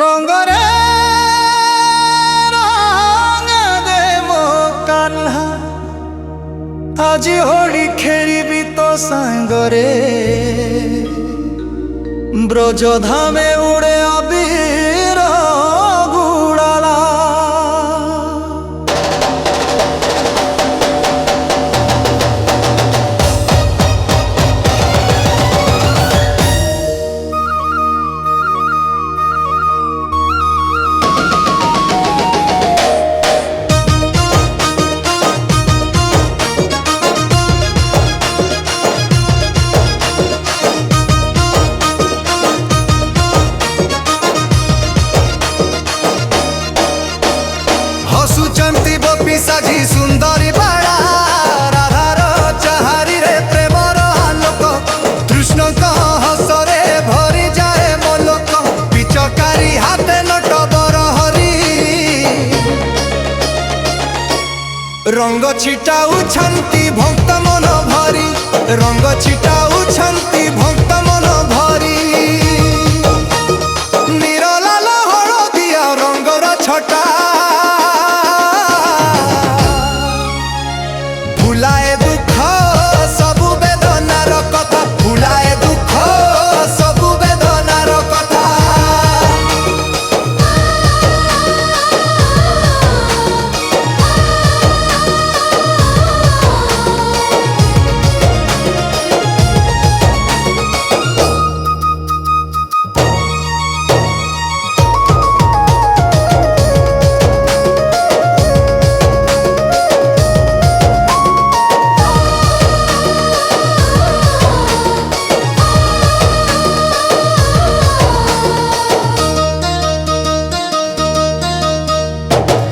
রঙরে রঙ দে মো কাহ্না আজি হোলি খেলিবি তো সাঙ্গরে ব্রজ ধামে উড়ে আবির গুড়ালা সাজি সুন্দরী বাড়া রাধার চাহারি রে প্রেমর আলোক তৃষ্ণক হসরে ভরি যায় মলোক পিচকারি হাতে নট বরহরি রঙ্গ ছিটাউছন্তি ভক্ত মন ভরি রঙ্গ ছিটাউছন্তি ভক্ত মন ভরি নিরলাল হলদিয়া রঙ্গর ছটা ভুলায়ে দুঃখ সবু বেদনার কথা ভুলায়ে দুঃখ সবু বেদনার কথা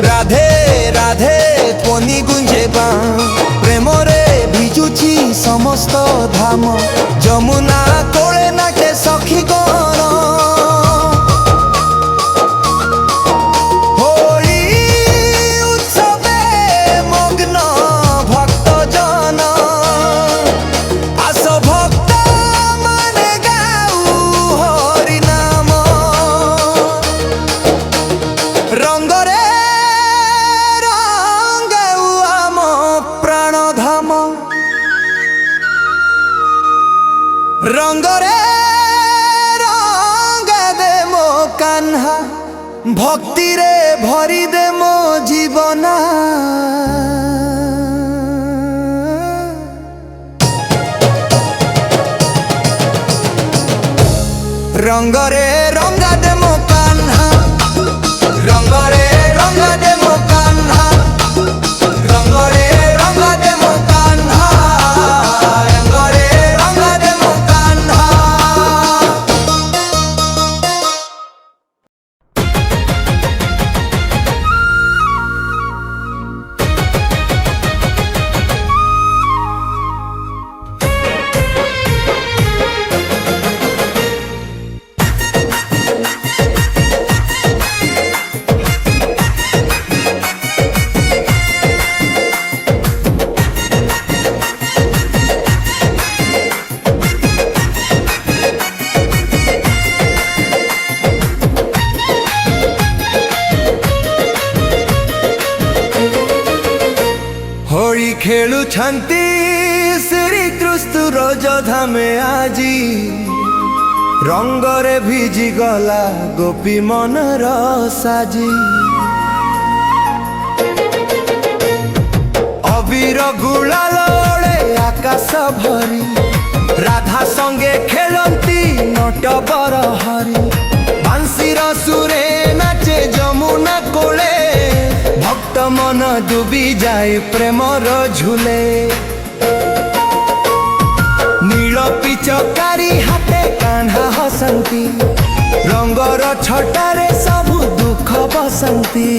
রাধে রাধে ধ্বনি গুঞ্জে প্রেমরে ভিজুছি সমস্ত ধাম যমুনা কোলে নাচে সখী গণ হোলি উৎসবে মগ্ন ভক্ত জন আস ভক্ত মানে গাউ হরি নাম রঙ্গরে রঙ্গরে রঙ্গ দে মো কাহ্না ভক্তিরে ভরি দে মো জীবনা রঙ্গরে রঙ্গ দে মো কাহ্না রঙ্গরে রঙ্গ দে মো কাহ্না রঙ্গরে রঙ্গ দে মো কাহ্না রঙ্গরে রঙ্গ দে মো কাহ্না হোলি খেলুছন্তি শ্রীকৃষ্ণ রজ ধামে আজি রঙ্গরে ভিজি গলা গোপী মনর সাজি অবির গুলাল ওড়ে আকাশ ভরি রাধা সঙ্গে খেলন্তি নট বরহরি বাঁশির সুরে নাচে যমুনা কোলে ভক্ত মন ডুবি যায় প্রেমর ঝুলে নীল পিচকারি হাতে কাহ্না হসন্তি রঙ্গর ছটারে সবু দুঃখ বসন্তি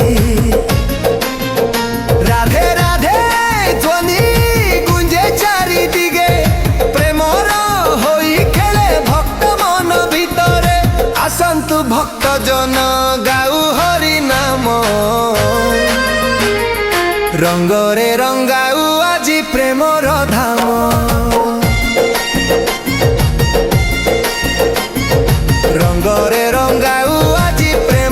রাধে রাধে ধ্বনি গুঞ্জে চারিদিগে প্রেমর হই খেলে ভক্ত মন ভিতরে আসন্তু ভক্ত জন গাউ হরি নাম রঙ্গরে রঙ্গাউ আজি প্রেমর ধাম রঙ্গরে রঙ্গাউ আজি প্রেম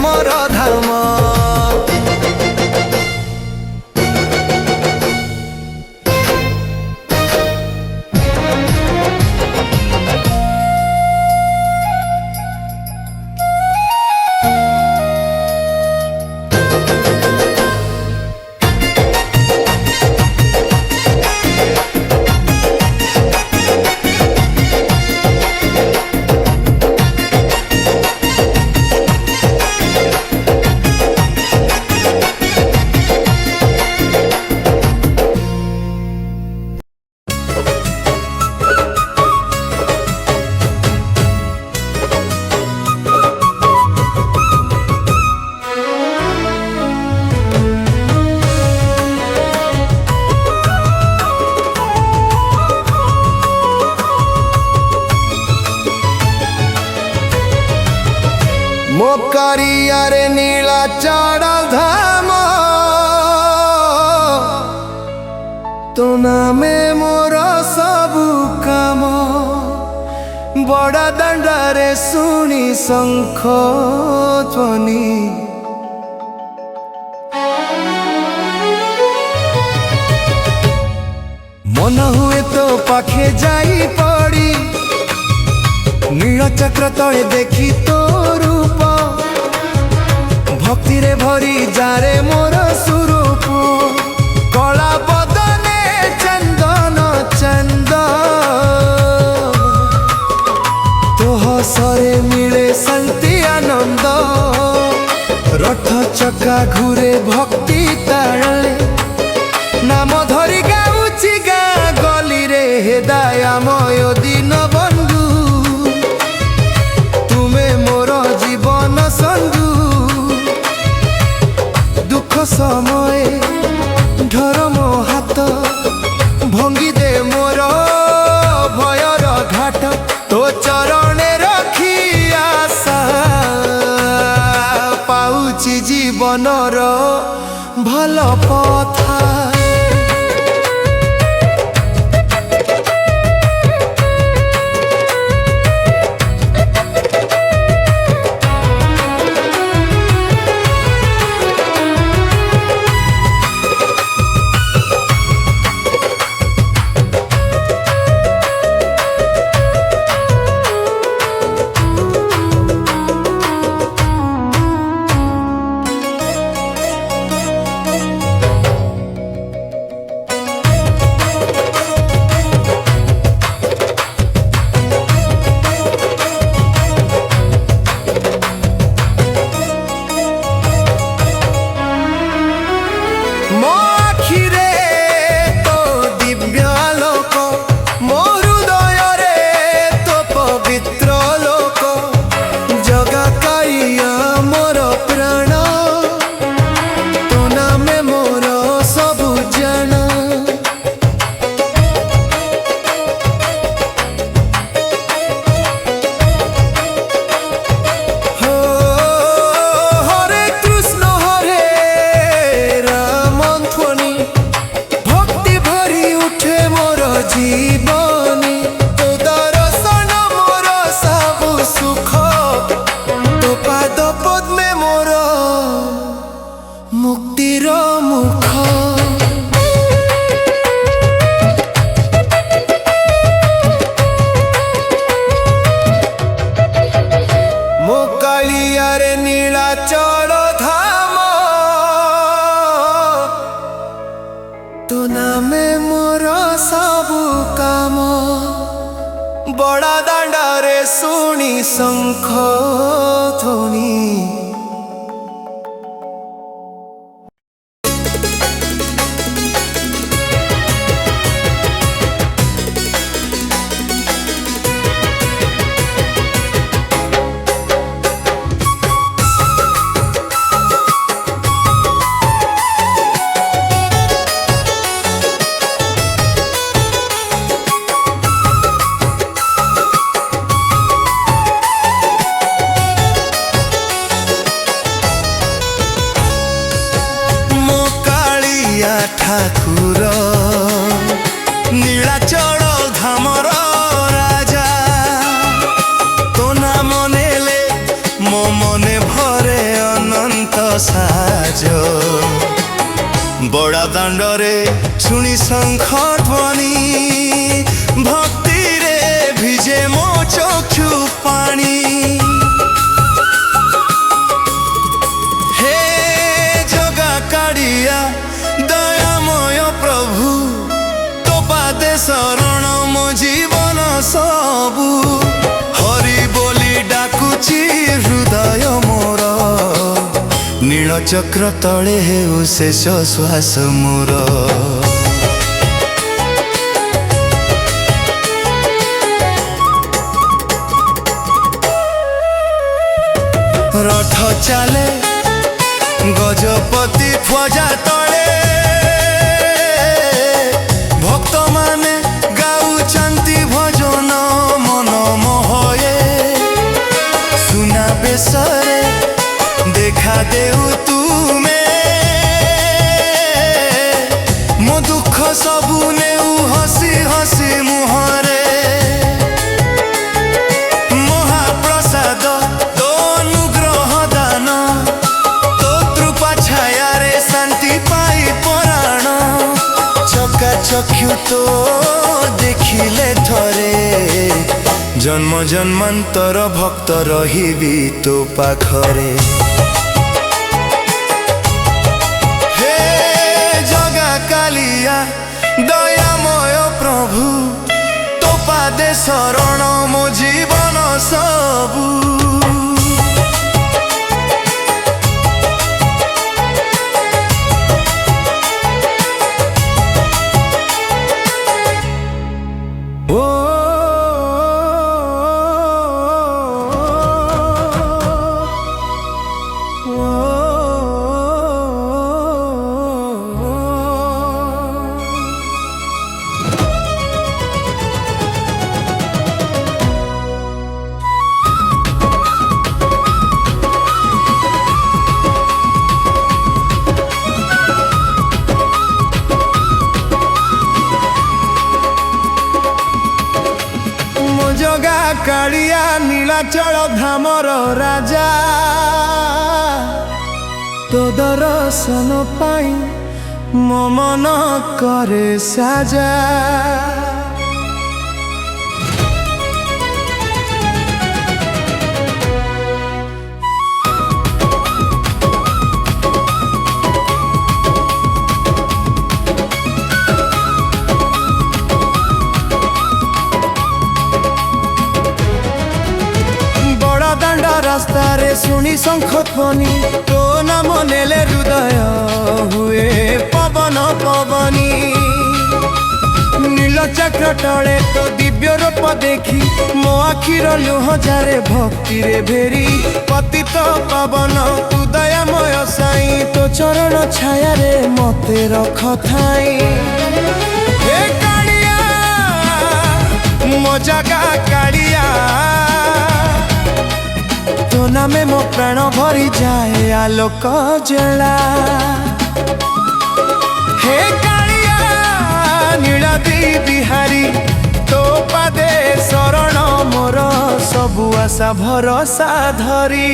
କାରିଆରେ ନୀଳାଚଳ ଧାମ ତୋ ନାମେ ମୋର ସବୁ କାମ ବଡ଼ ଦାଣ୍ଡରେ ଶୁଣି ଶଙ୍ଖ ଧ୍ୱନି ମନ ହୁଏ ତୋ ପାଖେ ଯାଇ ପଡ଼ି নীলচক্র তଳେ দেখি তো রূপ ভক্তিরে ভরি যারে মোর স্বরূপ কলা বদনে চন্দন চন্দ তো হসরে মিলে শান্তি আনন্দ রথ চকা ঘুরে ভক্তি তাড়লে নাম ধরি গাউছি গা গলিরে হে দয়াময় দিন বন্ধু জীবন সন্ধু দুঃখ সময়ে ধরম হাত ভঙ্গি দে মোর ভয়র ঘাট তো চরণে রখি আশা পাউছি জীবনর ভাল পথা জীবনী তো দর্শন মোর সবু সুখ তো পাদ পদ্মে মোর মুক্তির মুখ মো কালিয়ারে নীলাচল ধাম তো নামে মোর ସବୁ କାମ ବଡ଼ ଦାଣ୍ଡରେ ଶୁଣି ଶଙ୍ଖ ଧ୍ୱନି ঠাকুর নীলাচল ধামর রাজা তো নাম নেলে মো মনে ভরে অনন্ত সাজ বড় দাণ্ডরে শুনি শঙ্খ ধ্বনি ভক্তিরে ভিজে মো চক্ষু পানি হে জগা কাড়িয়া প্রভু তো পাদে শরণ মো জীবন সবু হরি বলি ডাকুছি হৃদয় মোর নীলচক্র তলে হেউ শেষ শ্বাস মোর রথ চালে গজপতি ধ্বজা তলে ভক্ত মানে গাউচান্তি ভজন মন মোহয়ে সুনা বেশরে देखा देउ तुमे मो दुख सबु नेउ हसी हसी मुहरे महाप्रसाद तो अनुग्रह दान तो कृपा छाया रे शांति पाई पराण चका चक्षु तो देखिले थरे जन्म जन्मांतर भक्त रहिबी तो पाखरे हे जगा कालिया दयामय प्रभु तो पादे शरण मो जीवन सबू जगा कालिया नीलाचल धामर राजा तो दर्शन पाई मो मन करे साजा रास्ता रे सुनी शंख ध्वनि तो नाम नेले हृदय हुए पवन पवनी नील चक्र टले तो दिव्य रूप देखी मो आखिर लुह जारे भक्ति रे भेरी पतित पावन तू दयामय साई तो चरण छाया रे मते रख थाई हे कालिया मो जगा कालिया तो नामे मो प्राण भरी जाए आलोक जला हे कालिया नीलाद्री बिहारी तो पादे शरण मोर सबु आशा भरोसा धरी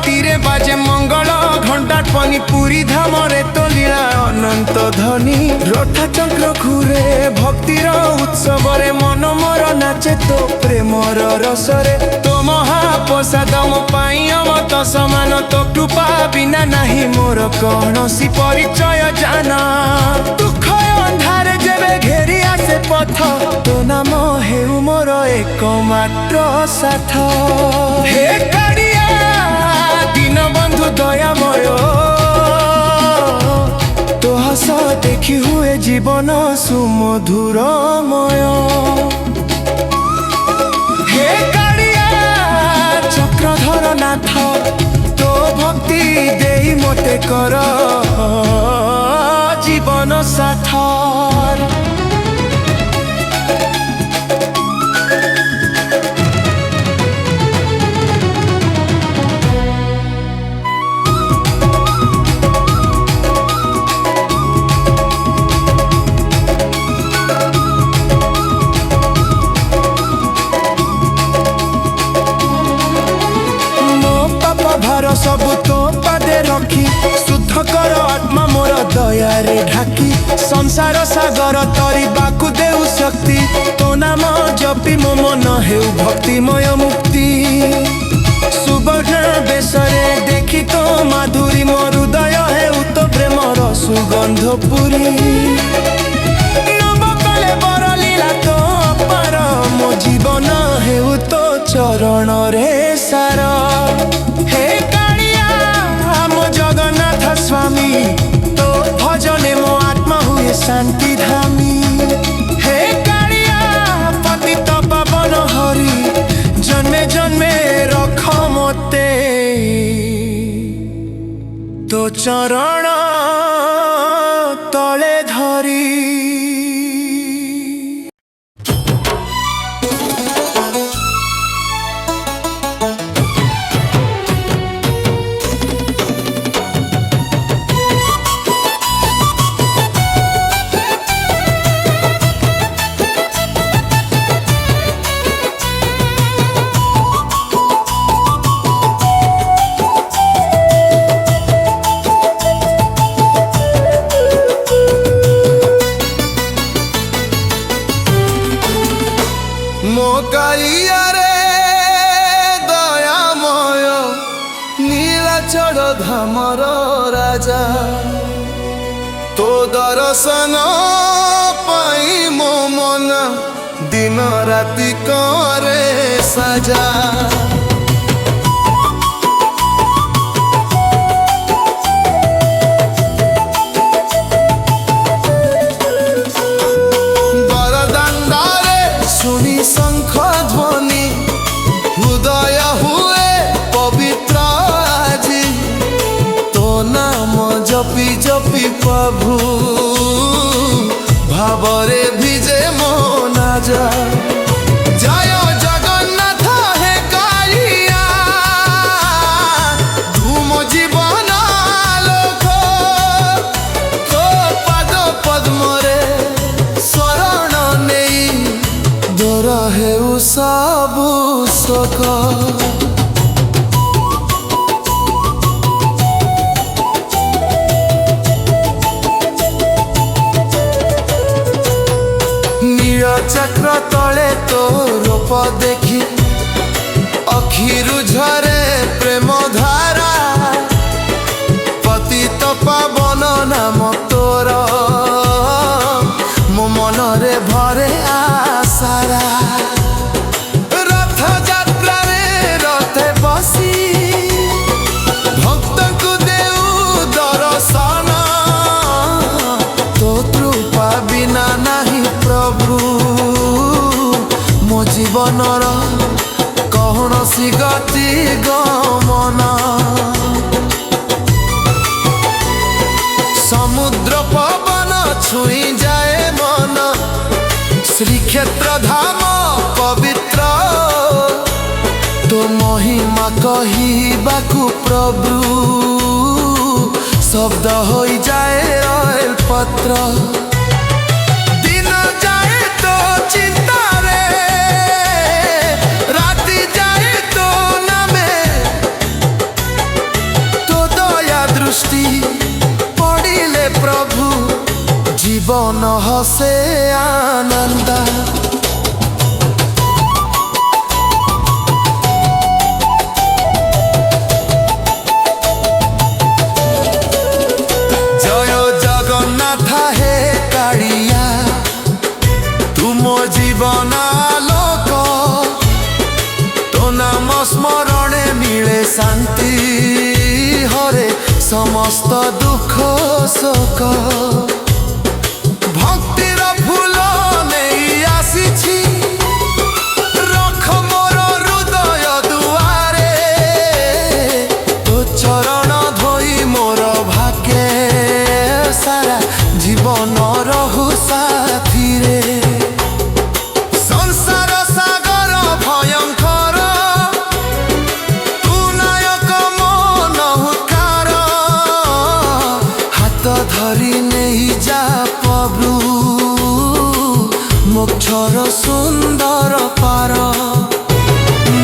तीरे बाजे मंगल घंटा पनी पूरी धाम रे तो लीला अनंत धनी रथा चक्र घूरे भक्तिर उत्सव रे मन मोर नाचे तो प्रेमर रसरे तो महाप्रसाद मो पाई अमत समान तो कृपा बिना नाही मोर कौनसी परिचय जाना दुख अंधारे जेबे घेरी आसे पथ तो नाम हेउ मोर एकमात्र साथ हे कालिया दीन बंधु दयामय तो हस देखी हुए जीवन सुमधुरमय हे कालिया चक्रधर नाथ तो भक्ति देई मोटे कर जीवन साथर सबु तो पादे रखी शुद्ध कर आत्मा मोर दया रे ढाकी संसार सागर तरी बाकु देउ शक्ति तो नाम जपी मो मन हेउ भक्तिमय मुक्ति सुवर्ण बेसरे देखी तो माधुरी मो हृदय हेउ तो प्रेमर सुगंध पुरी नव कले बर लीला तो अपार मो जीवन हेउ तो चरण रे सार हे जगन्नाथ स्वामी तो भजने मो आत्मा हुए शांति धामी। चरण तले धरी ମୋ କାଳିଆରେ ଦୟାମୟ ନୀଳାଚଳ ଧାମର ରାଜା ତୋ ଦର୍ଶନ ପାଇଁ ମୋ ମନ ଦିନ ରାତି କରେ ସାଜା শুনি শঙ্খ ধ্বনি হৃদয় হুয়ে পবিত্র আজি তো নাম জপি জপি প্রভু ভাবরে ভিজে মন যা জয় জগন্নাথ হে কালিয়া ধুম জীবন লোক তো পাদ পদ্মরে শরণ নেই দূর হেউ সবু শোক নীল চক্র তলে তো রূপ দেখি অখিরু ঝরে প্রেম ধারা পতিত পাবন নাম তোর ମୋ ମନରେ ଭରେ ଆଶାରା ରଥଯାତ୍ରାରେ ରଥେ ବସି ଭକ୍ତଙ୍କୁ ଦେଉ ଦର୍ଶନ ତୋ କୃପା ବିନା ନାହିଁ ପ୍ରଭୁ ମୋ ଜୀବନର କୌଣସି ଗତି ଗମନ ସମୁଦ୍ର ପବନ ଛୁଇଁ ଯାଏ ମନ ଶ୍ରୀକ୍ଷେତ୍ର ଧାମ ପବିତ୍ର ତୋ ମହିମା କହିବାକୁ ପ୍ରଭୁ ଶବ୍ଦ ହୋଇଯାଏ ଅଏଲ ପତ୍ର ଦିନ ଯାଏ ତୋ ଚିନ୍ତାରେ ରାତି ଯାଏ ତୋ ନାମେ ତୋ ଦୟା ଦୃଷ୍ଟି ପଡ଼ିଲେ ପ୍ରଭୁ জীবন হসে আনন্দ জয় জগন্নাথ হে কালিয়া তুম জীবন আলোক তো নাম স্মরণে মিলে শান্তি হরে সমস্ত দুঃখ শোক ভক্তির ফুল নেই আসিছি রখ মোর হৃদয় দুয়ারে তো চরণ ধোই মোর ভাগ্যে সারা জীবন রহু সাথীরে সংসার সাগর ভয়ঙ্কর তু নায়ক মন হুকার হাত ধরি নেই যা প্রভু মোক্ষর সুন্দর পার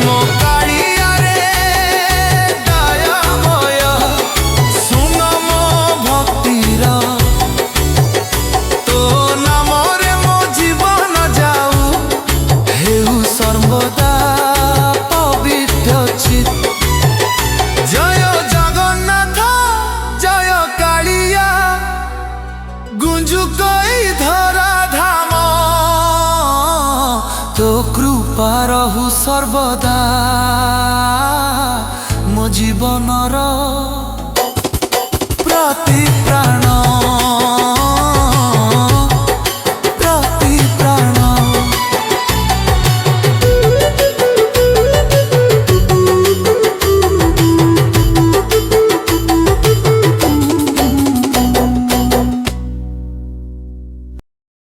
ମୋ କାଳିଆରେ ଦୟାମୟ ଶୁଣ ମୋ ଭକ୍ତିର ତୋ ନାମରେ ମୋ ଜୀବନ ଯାଉ ହେଉ ସର୍ବଦା ପବିତ୍ର ଚିତ ଜୟ ଜଗନ୍ନାଥ ଜୟ କାଳିଆ ଗୁଞ୍ଜୁ କଇ ଧରା ଧାମ তো কৃপা রহু সর্বদা মো জীবনর